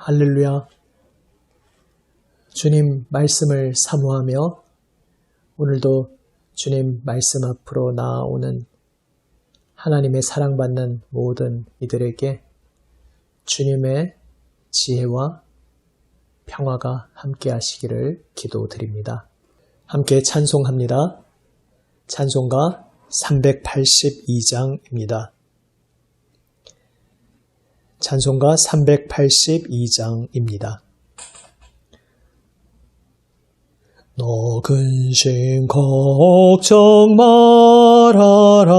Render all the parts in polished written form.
할렐루야. 주님 말씀을 사모하며 오늘도 주님 말씀 앞으로 나아오는 하나님의 사랑받는 모든 이들에게 주님의 지혜와 평화가 함께 하시기를 기도드립니다. 함께 찬송합니다. 찬송가 382장입니다. 찬송가 382장입니다. 너 근심 걱정 말아라.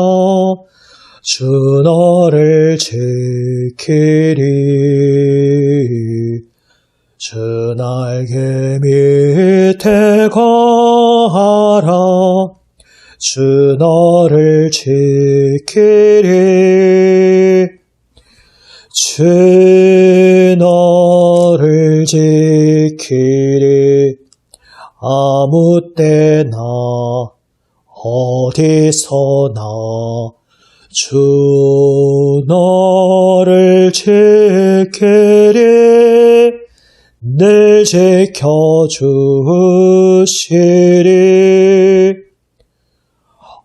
주 너를 지키리. 주 날개 밑에 거하라. 주 너를 지키리. 주 너를 지키리. 아무 때나 어디서나 주 너를 지키리. 늘 지켜주시리.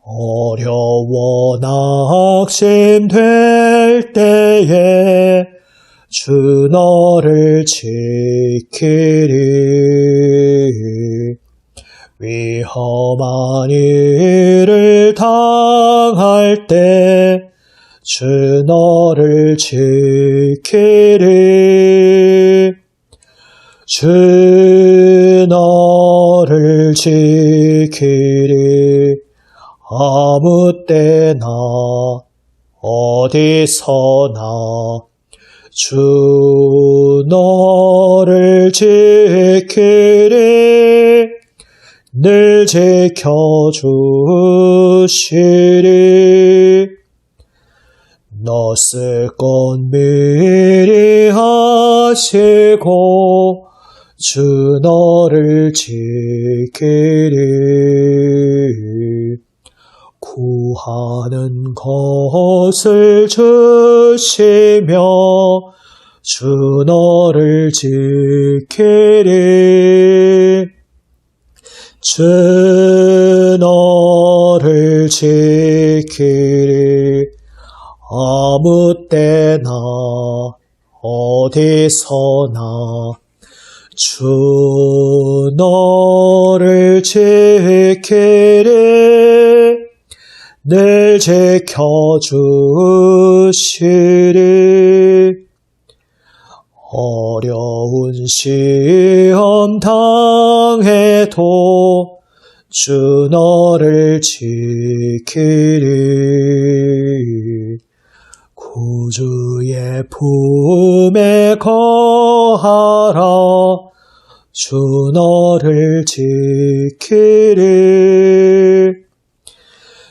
어려워 낙심될 때에 주 너를 지키리. 위험한 일을 당할 때 주 너를 지키리. 주 너를 지키리. 아무 때나 어디서나 주 너를 지키리. 늘 지켜주시리. 너 쓸 것 미리 하시고 주 너를 지키리. 구하는 것을 주시며 주 너를 지키리. 주 너를 지키리. 아무 때나 어디서나 주 너를 지키리. 늘 지켜주시리. 어려운 시험 당해도 주 너를 지키리. 구주의 품에 거하라. 주 너를 지키리.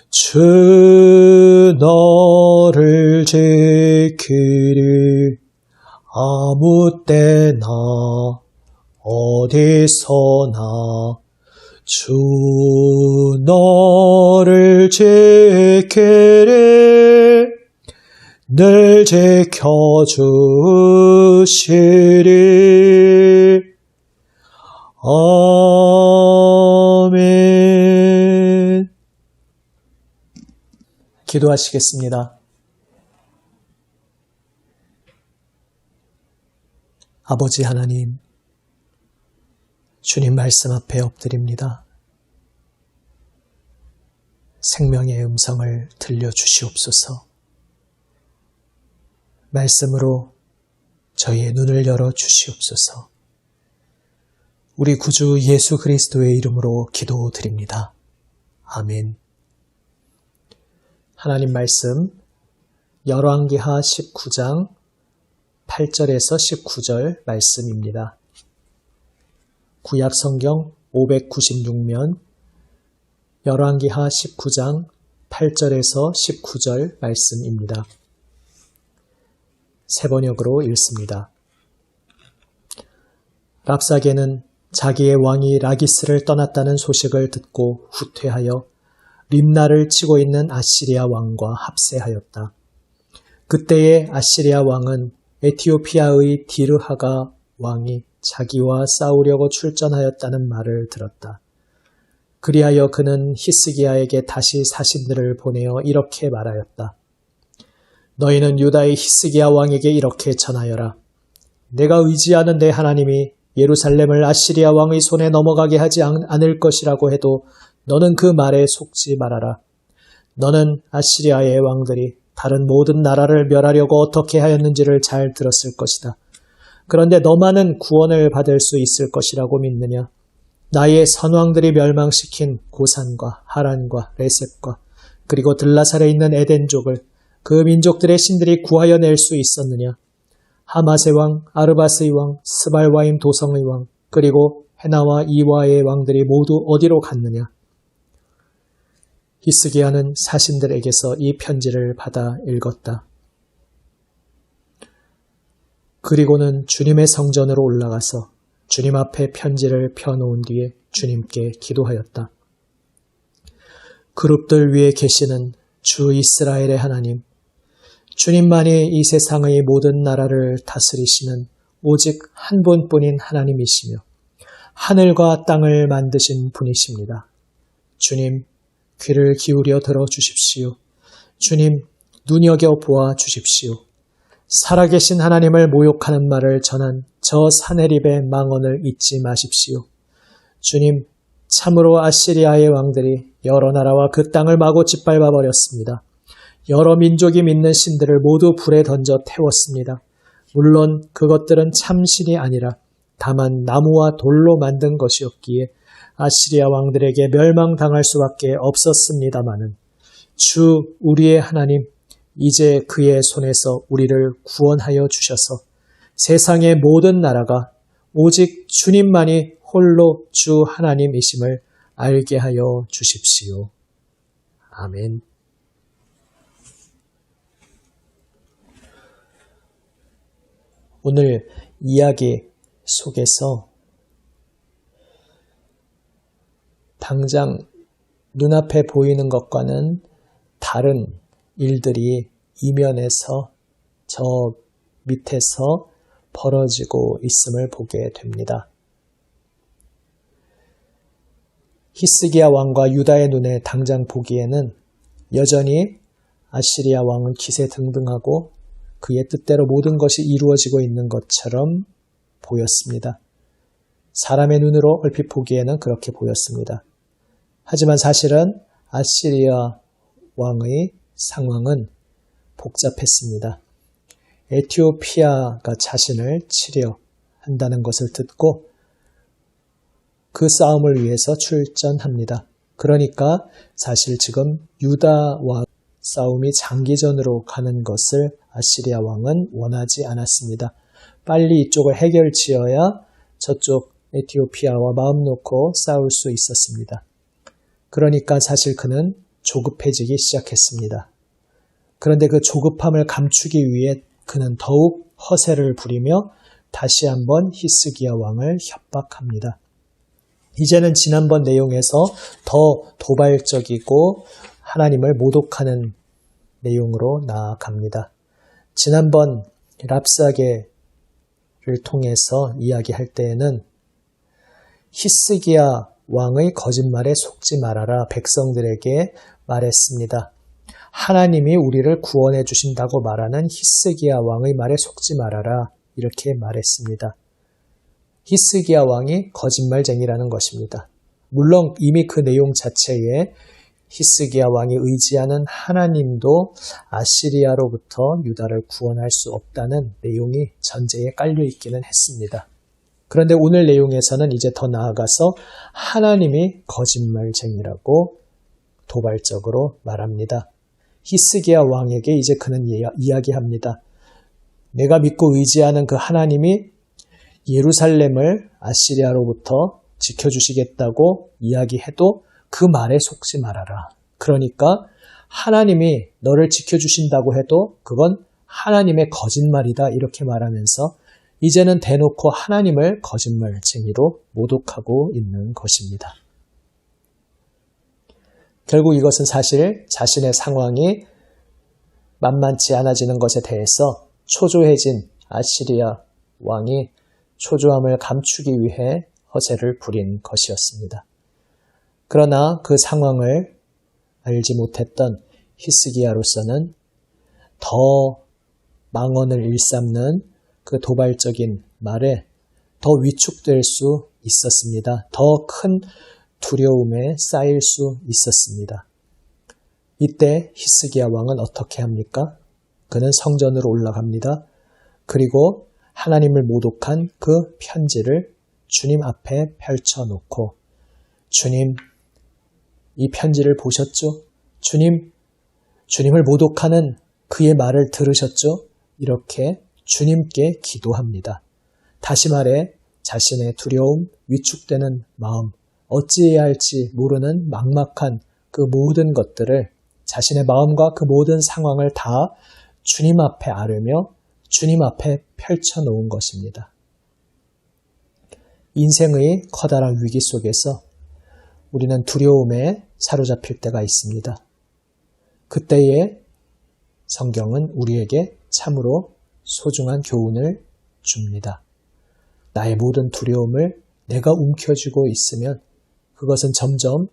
주 너를 지키리. 아무 때나 어디서나 주 너를 지키리. 늘 지켜주시리. 아멘. 기도하시겠습니다. 아버지 하나님, 주님 말씀 앞에 엎드립니다. 생명의 음성을 들려주시옵소서. 말씀으로 저희의 눈을 열어주시옵소서. 우리 구주 예수 그리스도의 이름으로 기도드립니다. 아멘. 하나님 말씀 열왕기하 19장 8절에서 19절 말씀입니다. 구약 성경 596면 열왕기하 19장 8절에서 19절 말씀입니다. 세 번역으로 읽습니다. 랍사게는 자기의 왕이 라기스를 떠났다는 소식을 듣고 후퇴하여 림나를 치고 있는 아시리아 왕과 합세하였다. 그때의 아시리아 왕은 에티오피아의 디르하가 왕이 자기와 싸우려고 출전하였다는 말을 들었다. 그리하여 그는 히스기야에게 다시 사신들을 보내어 이렇게 말하였다. 너희는 유다의 히스기야 왕에게 이렇게 전하여라. 내가 의지하는 내 하나님이 예루살렘을 아시리아 왕의 손에 넘어가게 하지 않을 것이라고 해도 너는 그 말에 속지 말아라. 너는 아시리아의 왕들이 다른 모든 나라를 멸하려고 어떻게 하였는지를 잘 들었을 것이다. 그런데 너만은 구원을 받을 수 있을 것이라고 믿느냐? 나의 선왕들이 멸망시킨 고산과 하란과 레셉과 그리고 들라살에 있는 에덴족을 그 민족들의 신들이 구하여 낼 수 있었느냐? 하맛의 왕, 아르바스의 왕, 스발와임 도성의 왕, 그리고 헤나와 이와의 왕들이 모두 어디로 갔느냐? 히스기야는 사신들에게서 이 편지를 받아 읽었다. 그리고는 주님의 성전으로 올라가서 주님 앞에 편지를 펴놓은 뒤에 주님께 기도하였다. 그룹들 위에 계시는 주 이스라엘의 하나님, 주님만이 이 세상의 모든 나라를 다스리시는 오직 한 분뿐인 하나님이시며 하늘과 땅을 만드신 분이십니다. 주님, 귀를 기울여 들어주십시오. 주님, 눈여겨보아 주십시오. 살아계신 하나님을 모욕하는 말을 전한 저 사내립의 망언을 잊지 마십시오. 주님, 참으로 아시리아의 왕들이 여러 나라와 그 땅을 마구 짓밟아 버렸습니다. 여러 민족이 믿는 신들을 모두 불에 던져 태웠습니다. 물론 그것들은 참신이 아니라 다만 나무와 돌로 만든 것이었기에 아시리아 왕들에게 멸망당할 수밖에 없었습니다마는 주 우리의 하나님, 이제 그의 손에서 우리를 구원하여 주셔서 세상의 모든 나라가 오직 주님만이 홀로 주 하나님이심을 알게 하여 주십시오. 아멘. 오늘 이야기 속에서 당장 눈앞에 보이는 것과는 다른 일들이 이면에서 저 밑에서 벌어지고 있음을 보게 됩니다. 히스기야 왕과 유다의 눈에 당장 보기에는 여전히 아시리아 왕은 기세등등하고 그의 뜻대로 모든 것이 이루어지고 있는 것처럼 보였습니다. 사람의 눈으로 얼핏 보기에는 그렇게 보였습니다. 하지만 사실은 아시리아 왕의 상황은 복잡했습니다. 에티오피아가 자신을 치려 한다는 것을 듣고 그 싸움을 위해서 출전합니다. 그러니까 사실 지금 유다와 싸움이 장기전으로 가는 것을 아시리아 왕은 원하지 않았습니다. 빨리 이쪽을 해결지어야 저쪽 에티오피아와 마음 놓고 싸울 수 있었습니다. 그러니까 사실 그는 조급해지기 시작했습니다. 그런데 그 조급함을 감추기 위해 그는 더욱 허세를 부리며 다시 한번 히스기야 왕을 협박합니다. 이제는 지난번 내용에서 더 도발적이고 하나님을 모독하는 내용으로 나아갑니다. 지난번 랍사게를 통해서 이야기할 때에는 히스기야 왕의 거짓말에 속지 말아라 백성들에게 말했습니다. 하나님이 우리를 구원해 주신다고 말하는 히스기야 왕의 말에 속지 말아라 이렇게 말했습니다. 히스기야 왕이 거짓말쟁이라는 것입니다. 물론 이미 그 내용 자체에 히스기야 왕이 의지하는 하나님도 아시리아로부터 유다를 구원할 수 없다는 내용이 전제에 깔려 있기는 했습니다. 그런데 오늘 내용에서는 이제 더 나아가서 하나님이 거짓말쟁이라고 도발적으로 말합니다. 히스기야 왕에게 이제 그는 이야기합니다. 내가 믿고 의지하는 그 하나님이 예루살렘을 아시리아로부터 지켜주시겠다고 이야기해도 그 말에 속지 말아라. 그러니까 하나님이 너를 지켜주신다고 해도 그건 하나님의 거짓말이다 이렇게 말하면서 이제는 대놓고 하나님을 거짓말쟁이로 모독하고 있는 것입니다. 결국 이것은 사실 자신의 상황이 만만치 않아지는 것에 대해서 초조해진 아시리아 왕이 초조함을 감추기 위해 허세를 부린 것이었습니다. 그러나 그 상황을 알지 못했던 히스기야로서는 더 망언을 일삼는 그 도발적인 말에 더 위축될 수 있었습니다. 더 큰 두려움에 쌓일 수 있었습니다. 이때 히스기야 왕은 어떻게 합니까? 그는 성전으로 올라갑니다. 그리고 하나님을 모독한 그 편지를 주님 앞에 펼쳐놓고 주님, 이 편지를 보셨죠? 주님을 모독하는 그의 말을 들으셨죠? 이렇게 주님께 기도합니다. 다시 말해 자신의 두려움, 위축되는 마음, 어찌해야 할지 모르는 막막한 그 모든 것들을 자신의 마음과 그 모든 상황을 다 주님 앞에 아뢰며 주님 앞에 펼쳐놓은 것입니다. 인생의 커다란 위기 속에서 우리는 두려움에 사로잡힐 때가 있습니다. 그때에 성경은 우리에게 참으로 소중한 교훈을 줍니다. 나의 모든 두려움을 내가 움켜쥐고 있으면 그것은 점점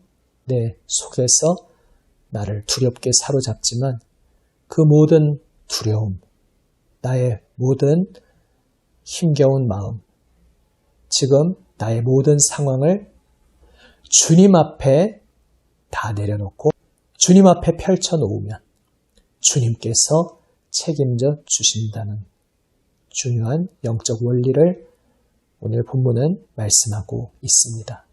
내 속에서 나를 두렵게 사로잡지만 그 모든 두려움, 나의 모든 힘겨운 마음, 지금 나의 모든 상황을 주님 앞에 다 내려놓고 주님 앞에 펼쳐놓으면 주님께서 책임져 주신다는 중요한 영적 원리를 오늘 본문은 말씀하고 있습니다.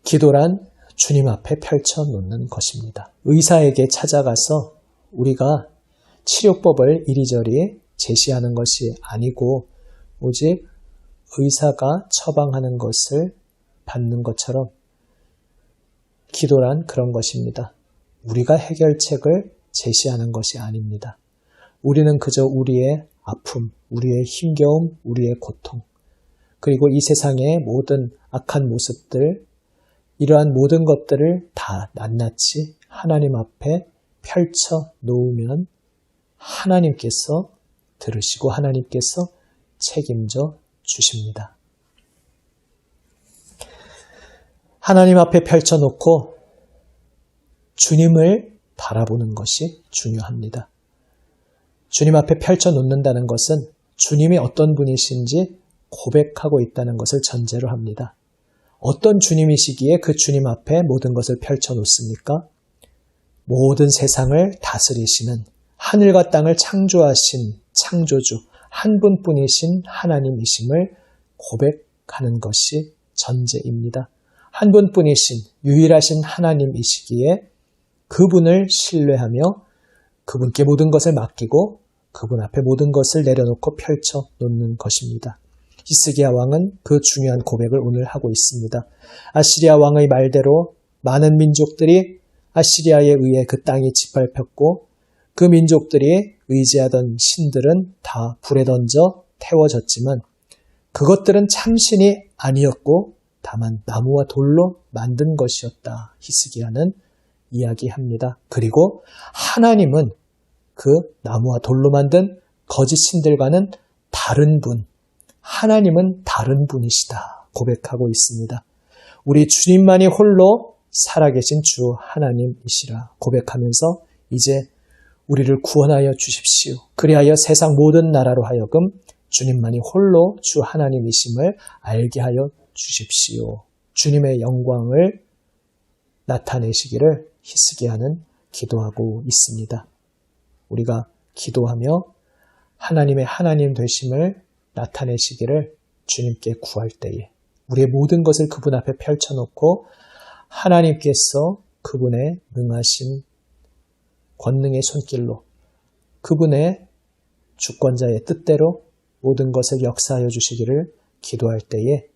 기도란 주님 앞에 펼쳐놓는 것입니다. 의사에게 찾아가서 우리가 치료법을 이리저리 제시하는 것이 아니고 오직 의사가 처방하는 것을 받는 것처럼 기도란 그런 것입니다. 우리가 해결책을 제시하는 것이 아닙니다. 우리는 그저 우리의 아픔, 우리의 힘겨움, 우리의 고통, 그리고 이 세상의 모든 악한 모습들, 이러한 모든 것들을 다 낱낱이 하나님 앞에 펼쳐 놓으면 하나님께서 들으시고 하나님께서 책임져 주십니다. 하나님 앞에 펼쳐놓고 주님을 바라보는 것이 중요합니다. 주님 앞에 펼쳐놓는다는 것은 주님이 어떤 분이신지 고백하고 있다는 것을 전제로 합니다. 어떤 주님이시기에 그 주님 앞에 모든 것을 펼쳐놓습니까? 모든 세상을 다스리시는 하늘과 땅을 창조하신 창조주 한 분뿐이신 하나님이심을 고백하는 것이 전제입니다. 한 분뿐이신 유일하신 하나님이시기에 그분을 신뢰하며 그분께 모든 것을 맡기고 그분 앞에 모든 것을 내려놓고 펼쳐 놓는 것입니다. 히스기야 왕은 그 중요한 고백을 오늘 하고 있습니다. 아시리아 왕의 말대로 많은 민족들이 아시리아에 의해 그 땅이 짓밟혔고 그 민족들이 의지하던 신들은 다 불에 던져 태워졌지만 그것들은 참신이 아니었고 다만 나무와 돌로 만든 것이었다. 히스기야는 이야기합니다. 그리고 하나님은 그 나무와 돌로 만든 거짓 신들과는 다른 분, 하나님은 다른 분이시다 고백하고 있습니다. 우리 주님만이 홀로 살아계신 주 하나님이시라 고백하면서 이제 우리를 구원하여 주십시오. 그리하여 세상 모든 나라로 하여금 주님만이 홀로 주 하나님이심을 알게 하여 주십시오. 주님의 영광을 나타내시기를 히스기야는 기도하고 있습니다. 우리가 기도하며 하나님의 하나님 되심을 나타내시기를 주님께 구할 때에 우리의 모든 것을 그분 앞에 펼쳐놓고 하나님께서 그분의 능하신 권능의 손길로 그분의 주권자의 뜻대로 모든 것을 역사하여 주시기를 기도할 때에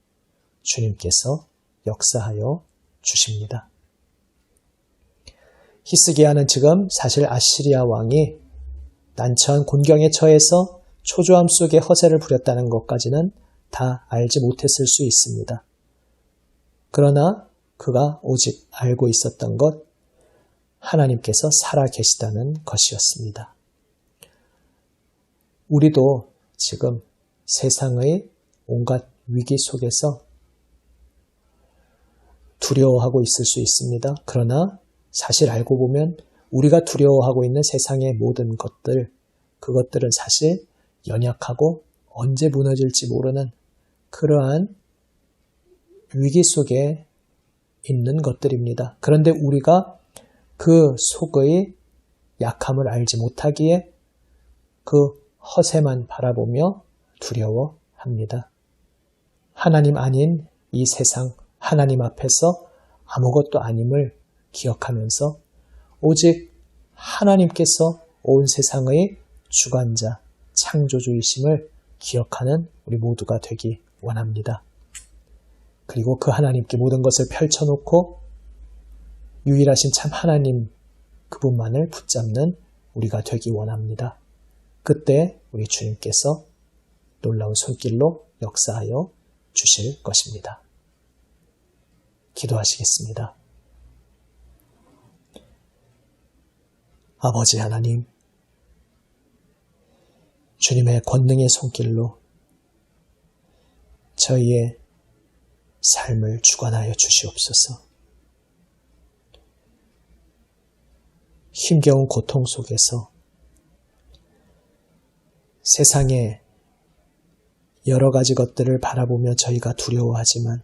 주님께서 역사하여 주십니다. 히스기야는 지금 사실 아시리아 왕이 난처한 곤경에 처해서 초조함 속에 허세를 부렸다는 것까지는 다 알지 못했을 수 있습니다. 그러나 그가 오직 알고 있었던 것, 하나님께서 살아계시다는 것이었습니다. 우리도 지금 세상의 온갖 위기 속에서 두려워하고 있을 수 있습니다. 그러나 사실 알고 보면 우리가 두려워하고 있는 세상의 모든 것들, 그것들은 사실 연약하고 언제 무너질지 모르는 그러한 위기 속에 있는 것들입니다. 그런데 우리가 그 속의 약함을 알지 못하기에 그 허세만 바라보며 두려워합니다. 하나님 아닌 이 세상, 하나님 앞에서 아무것도 아님을 기억하면서 오직 하나님께서 온 세상의 주관자, 창조주이심을 기억하는 우리 모두가 되기 원합니다. 그리고 그 하나님께 모든 것을 펼쳐놓고 유일하신 참 하나님 그분만을 붙잡는 우리가 되기 원합니다. 그때 우리 주님께서 놀라운 손길로 역사하여 주실 것입니다. 기도하시겠습니다. 아버지 하나님, 주님의 권능의 손길로 저희의 삶을 주관하여 주시옵소서. 힘겨운 고통 속에서 세상의 여러 가지 것들을 바라보며 저희가 두려워하지만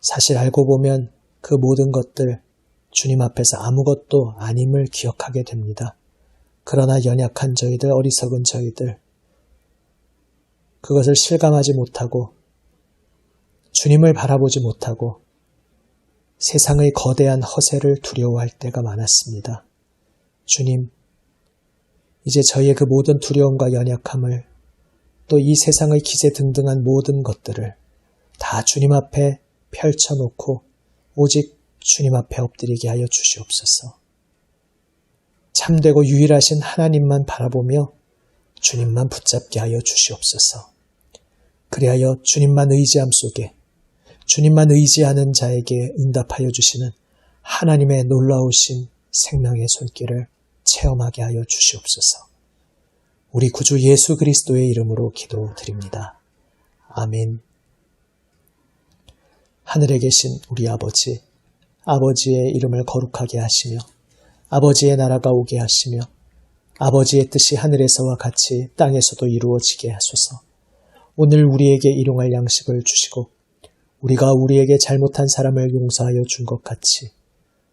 사실 알고 보면 그 모든 것들 주님 앞에서 아무것도 아님을 기억하게 됩니다. 그러나 연약한 저희들, 어리석은 저희들, 그것을 실감하지 못하고 주님을 바라보지 못하고 세상의 거대한 허세를 두려워할 때가 많았습니다. 주님, 이제 저희의 그 모든 두려움과 연약함을 또 이 세상의 기세등등한 모든 것들을 다 주님 앞에 펼쳐놓고 오직 주님 앞에 엎드리게 하여 주시옵소서. 참되고 유일하신 하나님만 바라보며 주님만 붙잡게 하여 주시옵소서. 그리하여 주님만 의지함 속에 주님만 의지하는 자에게 응답하여 주시는 하나님의 놀라우신 생명의 손길을 체험하게 하여 주시옵소서. 우리 구주 예수 그리스도의 이름으로 기도드립니다. 아멘. 하늘에 계신 우리 아버지, 아버지의 이름을 거룩하게 하시며 아버지의 나라가 오게 하시며 아버지의 뜻이 하늘에서와 같이 땅에서도 이루어지게 하소서. 오늘 우리에게 일용할 양식을 주시고 우리가 우리에게 잘못한 사람을 용서하여 준 것 같이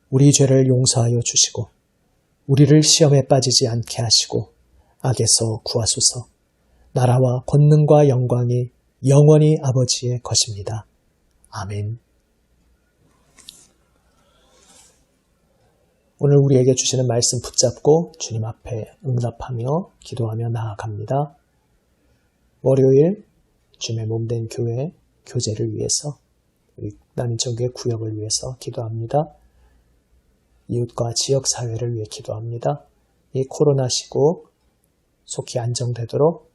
우리 죄를 용서하여 주시고 우리를 시험에 빠지지 않게 하시고 악에서 구하소서. 나라와 권능과 영광이 영원히 아버지의 것입니다. 아멘. 오늘 우리에게 주시는 말씀 붙잡고 주님 앞에 응답하며 기도하며 나아갑니다. 월요일 주님의 몸된 교회 교제를 위해서 우리 남인천교회 구역을 위해서 기도합니다. 이웃과 지역사회를 위해 기도합니다. 이 코로나 시국 속히 안정되도록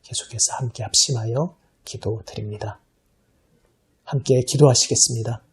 계속해서 함께 합심하여 기도드립니다. 함께 기도하시겠습니다.